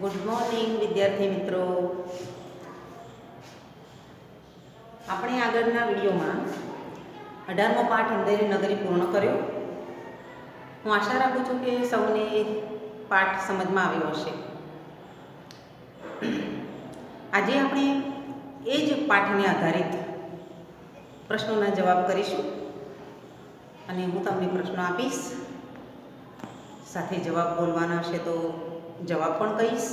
Good morning विद्यार्थी मित्रों। આપણે આગળના વિડીયોમાં 18મો પાઠ અંધેરી નગરી પૂર્ણ કર્યો। હું આશા રાખું છું કે સૌને પાઠ સમજમાં આવ્યો હશે। આજે આપણે એ જ પાઠને આધારિત પ્રશ્નોના જવાબ કરીશું અને હું તમને પ્રશ્નો આપીશ, સાથે જવાબ બોલવાના હશે તો જવાબ પણ કહીશ।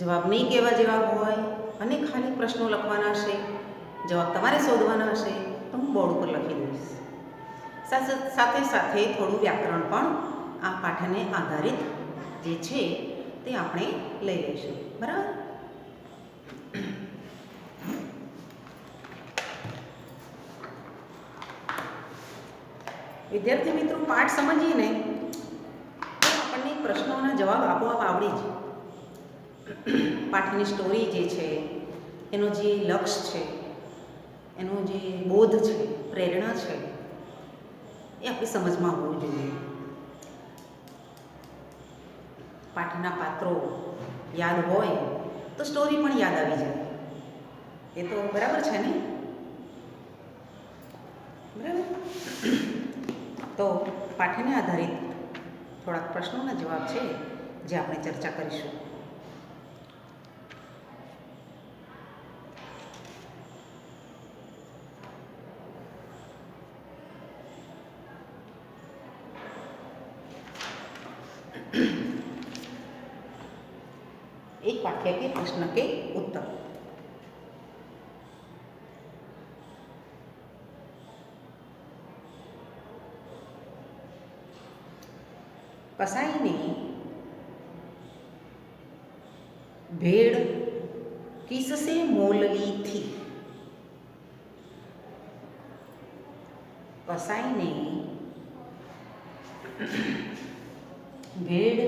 જવાબ નહીં કહેવા જેવા હોય અને ખાલી પ્રશ્નો લખવાના હશે, જવાબ તમારે શોધવાના હશે તો હું બોર્ડ ઉપર લખી દઈશ। સાથે સાથે થોડું વ્યાકરણ પણ આ પાઠને આધારિત જે છે તે આપણે લઈ લઈશું, બરાબર? વિદ્યાર્થી મિત્રો, પાઠ સમજીએ ને તો આપણને પ્રશ્નોના જવાબ આપોઆપ આવડી જ। પાઠની સ્ટોરી જે છે, એનો જે લક્ષ્ય છે, એનો જે બોધ છે, પ્રેરણા છે, એ આપણી સમજમાં હોવું જોઈએ। પાઠના પાત્રો યાદ હોય તો સ્ટોરી પણ યાદ આવી જાય, એ તો બરાબર છે ને? બરાબર। તો પાઠને આધારિત થોડાક પ્રશ્નોના જવાબ છે જે આપણે ચર્ચા કરીશું। एक वाक्य के प्रश्न के उत्तर। कसाई ने भेड़ किससे मोल ली थी? कसाई ने भेड़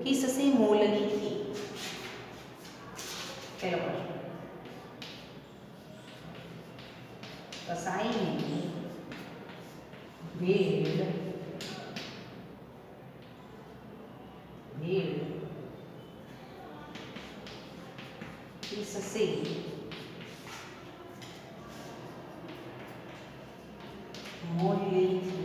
किससे मोल ली थी? पहला प्रश्न। कसाई ने भेड़ किससे मोल ली थी?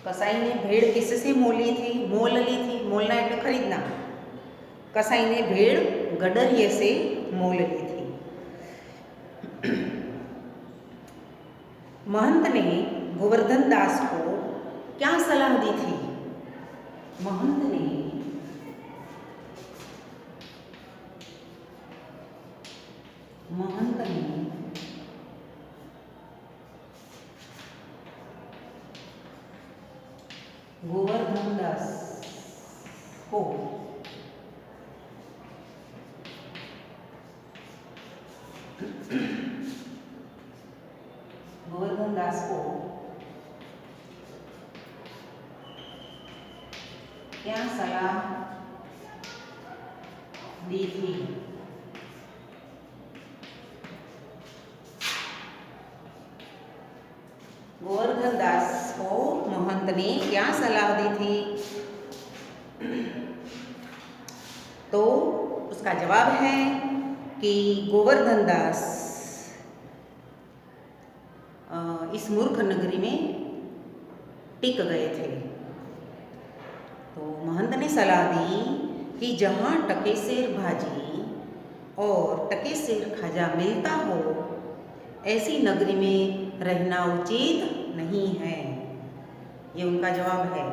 कसाई ने भेड़ किससे मोली थी? मोल ली थी, मोलना એટલે ખરીદના। कसाई ने भेड़ गडरिये से मोल ली थी। महंत ने गोवर्धन दास को क्या सलाह दी थी? महंत ने गोवर्धन दास को क्या सलाह दी थी? गोवर्धन दास को महंत ने क्या सलाह दी थी? तो उसका जवाब है कि गोवर्धन दास इस मूर्ख नगरी में टिक गए थे। तो महंत ने सलाह दी कि जहाँ टकेसेर भाजी और टकेसेर खाजा मिलता हो, ऐसी नगरी में रहना उचित नहीं है। ये उनका जवाब है।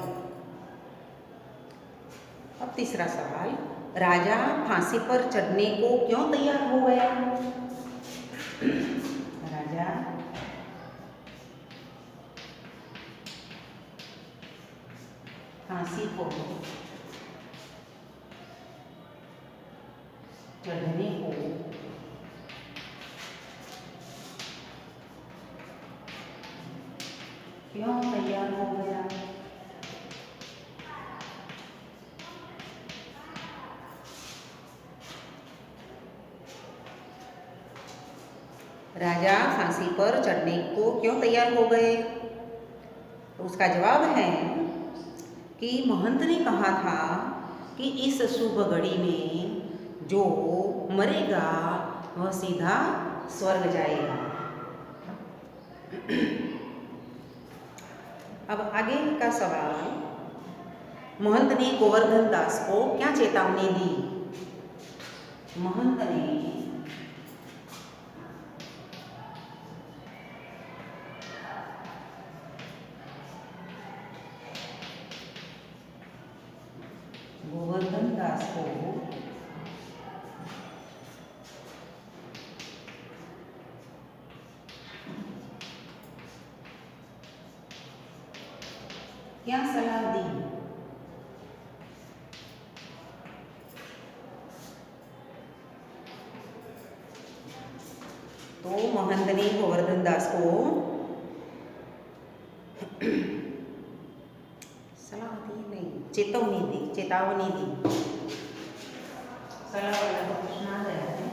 अब तीसरा सवाल, राजा फांसी पर चढ़ने को क्यों तैयार हो गया? राजा फांसी को चढ़ने को क्यों तैयार हो गया? राजा फांसी पर चढ़ने को क्यों तैयार हो गए? तो तो उसका जवाब है कि महंत ने कहा था कि इस शुभ घड़ी में जो मरेगा वह सीधा स्वर्ग जाएगा। अब आगे का सवाल, महंत ने गोवर्धन दास को क्या चेतावनी दी? महंत ने गोवर्धन दास को क्या सलाह दी? तो महंत ने गोवर्धन दास को सलाह दी नहीं, चेतावनी दी। सलाह वाला तो प्रश्न आ गया है,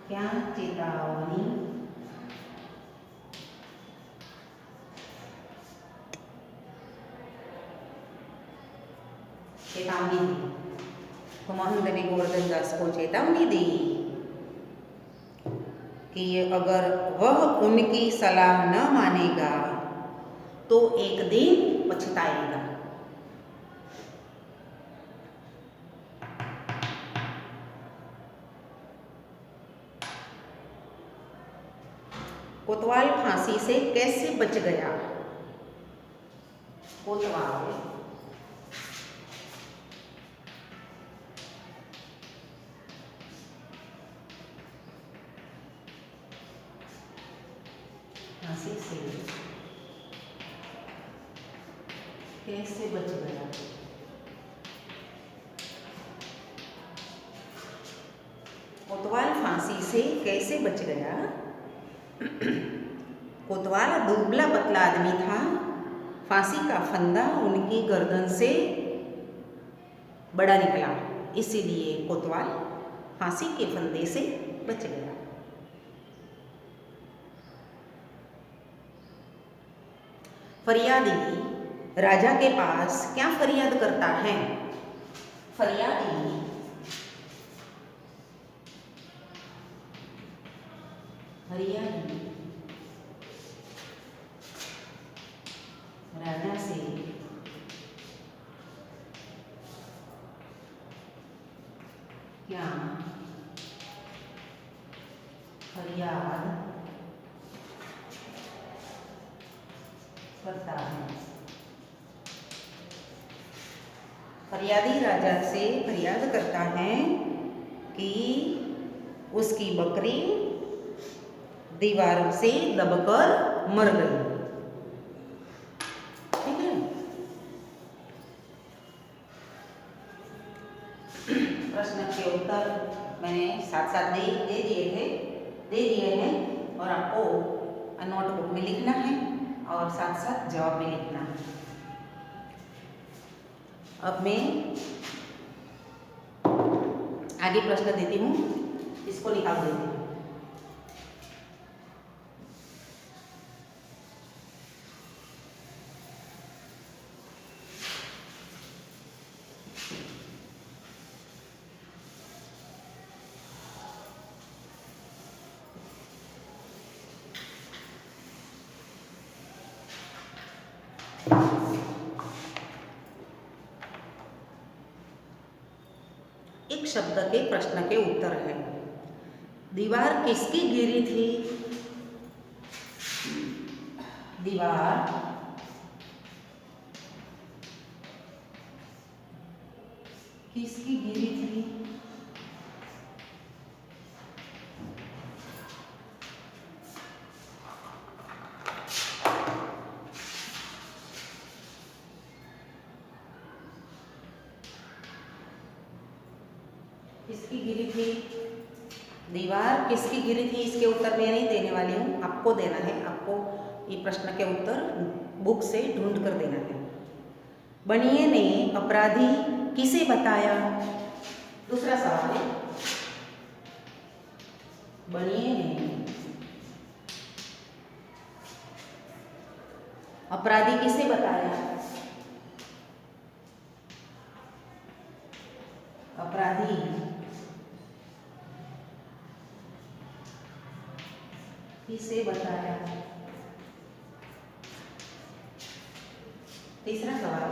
क्या चेतावनी दी? तो महंत ने गोवर्धन दास को चेतावनी दी कि अगर वह उनकी सलाह न मानेगा तो एक दिन पछताएगा। कोतवाल फांसी से कैसे बच गया? कोतवाल फांसी से कैसे बच गया? कोतवाल फांसी से कैसे बच गया? कोतवाल दुबला पतला आदमी था। फांसी का फंदा उनकी गर्दन से बड़ा निकला, इसीलिए कोतवाल फांसी के फंदे से बच गया। फरियादी राजा के पास क्या फरियाद करता है? फरियादी राजा से क्या फरियाद करता है? फरियादी राजा से फरियाद करता है कि उसकी बकरी दीवार से दबकर मर गई। ठीक है, प्रश्न के उत्तर मैंने साथ साथ दे दिए हैं और आपको नोटबुक में लिखना है और साथ साथ जवाब भी लिखना है। अब मैं आगे प्रश्न देती हूँ, इसको निकाल देती हूँ। एक शब्द के प्रश्न के उत्तर है। दीवार किसकी गिरी थी? दीवार किसकी गिरी थी? किसकी गिरी थी? दीवार किसकी गिरी थी? इसके उत्तर मैं नहीं देने वाली हूँ, आपको देना है। आपको ये प्रश्न के उत्तर बुक से ढूंढ कर देना है। बनिए ने अपराधी किसे बताया? दूसरा सवाल है, बनिए ने अपराधी किसे बताया? अपराधी किसे बताया? तीसरा सवाल,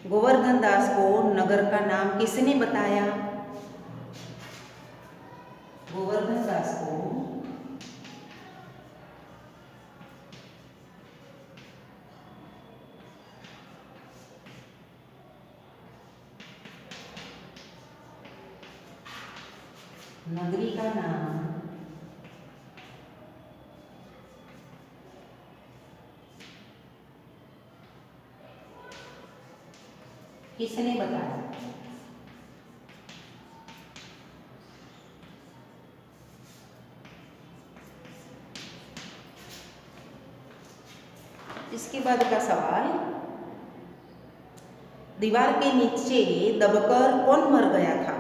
गोवर्धन दास को नगर का नाम किसने बताया? गोवर्धन दास को नगरी का नाम किसने बताया? इसके बाद का सवाल, दीवार के नीचे दबकर कौन मर गया था?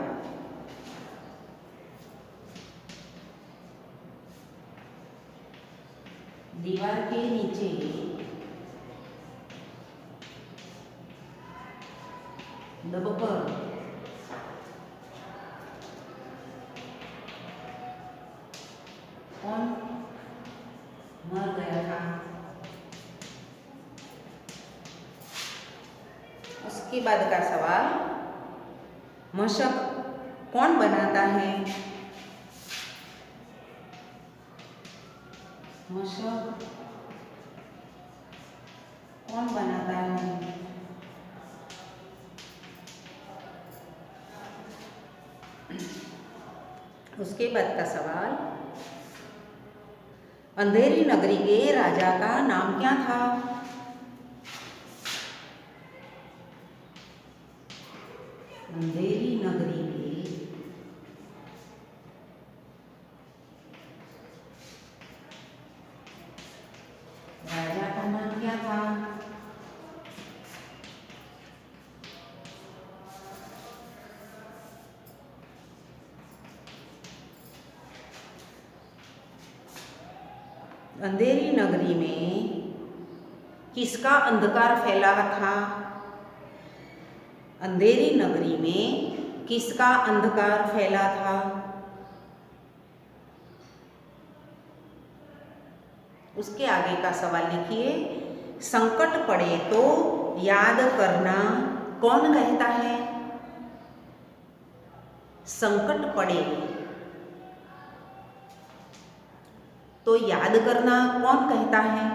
दीवार के नीचे दबकर कौन मर गया था? उसके बाद का सवाल, मशक कौन बनाता है? मशक कौन बनाता है? उसके बाद का सवाल, अंधेरी नगरी के राजा का नाम क्या था? अंधेरी नगरी के राजा का नाम क्या था? अंधेरी नगरी में किसका अंधकार फैला था? अंधेरी नगरी में किसका अंधकार फैला था? उसके आगे का सवाल लिखिए, संकट पड़े तो याद करना कौन कहता है? संकट पड़े तो याद करना कौन कहता है?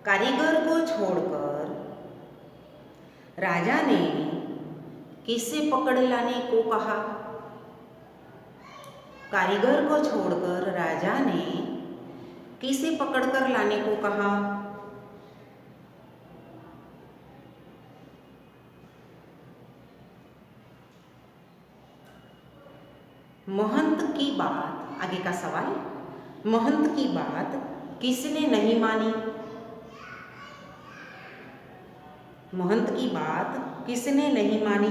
कारीगर को छोड़कर राजा ने किसे पकड़ लाने को कहा? कारीगर को छोड़कर राजा ने किसे पकड़कर लाने को कहा? महंत की बात, आगे का सवाल, महंत की बात किसने नहीं मानी? महंत की बात किसने नहीं मानी?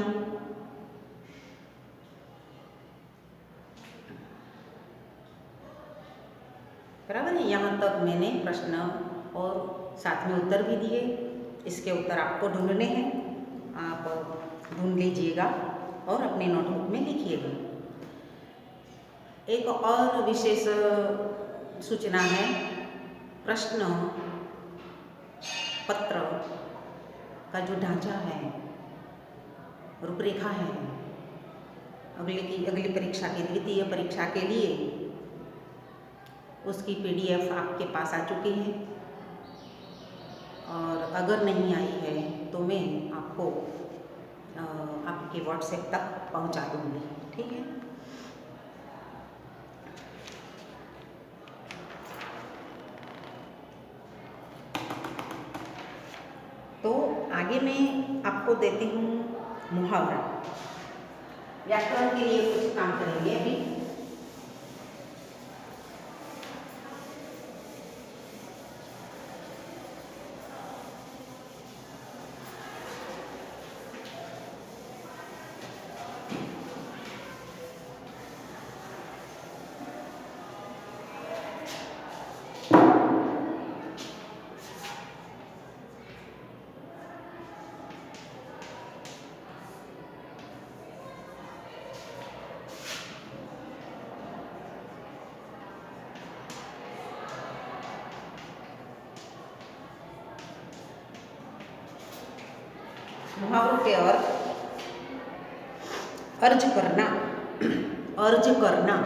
बराबर है। यहाँ तक मैंने प्रश्न और साथ में उत्तर भी दिए। इसके उत्तर आपको ढूंढने हैं, आप ढूंढ लीजिएगा और अपने नोटबुक में लिखिएगा। एक और विशेष सूचना है, प्रश्न पत्र का जो ढांचा है, रूपरेखा है, अगली परीक्षा की, द्वितीय परीक्षा के लिए उसकी PDF आपके पास आ चुकी है, और अगर नहीं आई है तो मैं आपको आपके WhatsApp तक पहुंचा दूंगी, ठीक है। तो आगे मैं आपको देती हूँ मुहावरा। व्याकरण के लिए कुछ काम करेंगे अभी। मुहावरों के अर्थ अर्ज करना, अर्ज करना,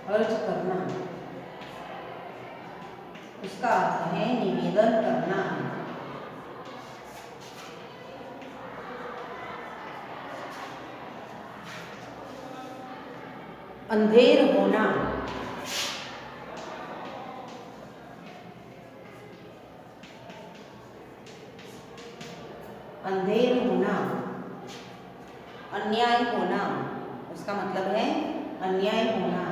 अर्ज करना, उसका अर्थ है निवेदन करना। अंधेर होना, अंधेर होना, अन्याय होना, उसका मतलब है अन्याय होना।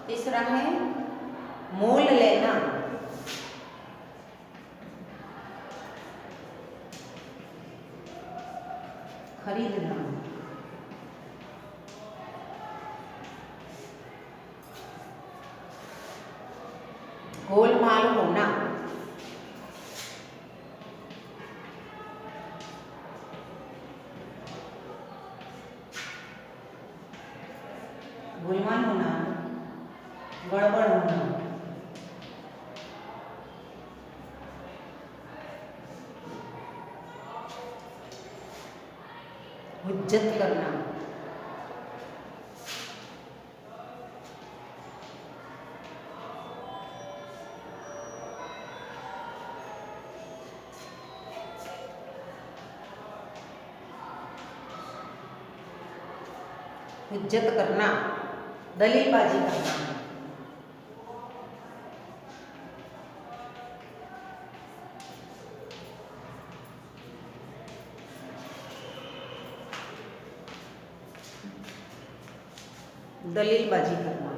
तीसरा है मोल लेना, खरीदना। गोलमाल होना, गोलमाल होना, गड़बड़ होना। हुज्जत करना, हुज्जत करना, दलीलबाजी करना। दलीलबाजी करना।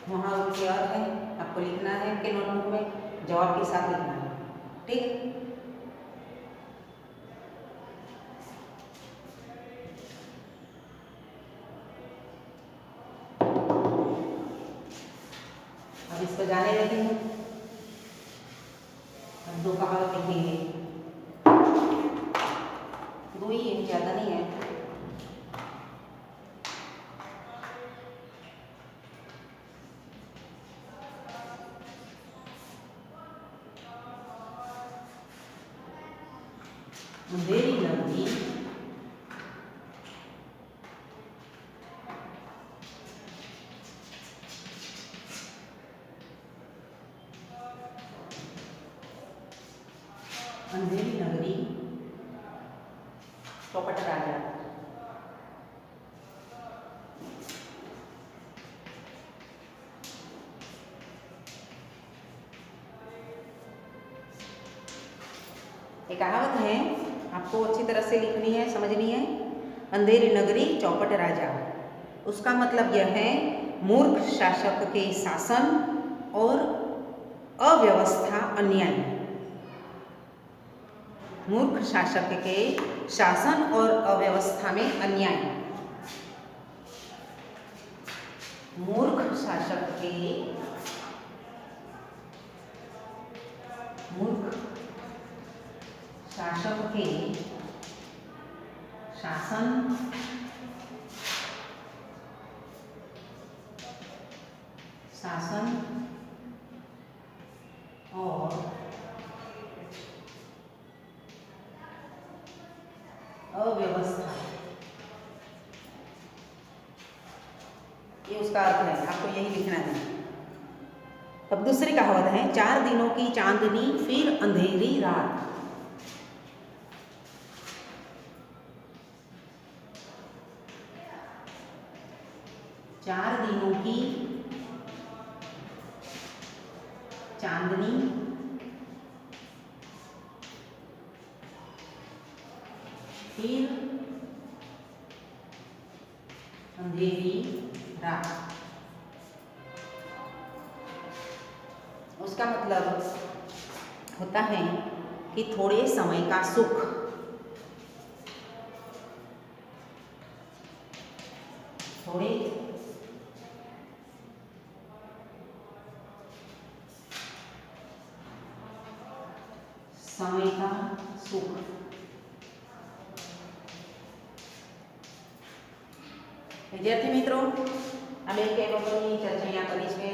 वहाँ उनके अर्थ है, आपको लिखना है कि नोटबुक में जवाब के साथ लिखना है, ठीक। अब इसको जाने लगी हूँ। अब दो कहावत लिखेंगे, दो ही है, ज़्यादा नहीं है। अंधेरी नगरी, अंधेरी नगरी, चौपट राजा। एक कहावत है, आपको अच्छी तरह से लिखनी है, समझनी है। अंधेरी नगरी चौपट राजा, उसका मतलब यह है मूर्ख शासक के शासन और अव्यवस्था, अन्याय। मूर्ख शासक के शासन और अव्यवस्था में अन्याय। मूर्ख शासक के, मूर्ख शासक के शासन और अव्यवस्था, ये उसका अर्थ है, आपको यही लिखना है। अब दूसरी कहावत है, 4 दिनों की चांदनी फिर अंधेरी रात। 4 दिनों की चांदनी फिर अंधेरी रात। उसका मतलब होता है कि थोड़े समय का सुख, थोड़े समय का सुख, વિદ્યાર્થી મિત્રો, આ બે કહેવતોની ચર્ચા અહીંયા કરી છે.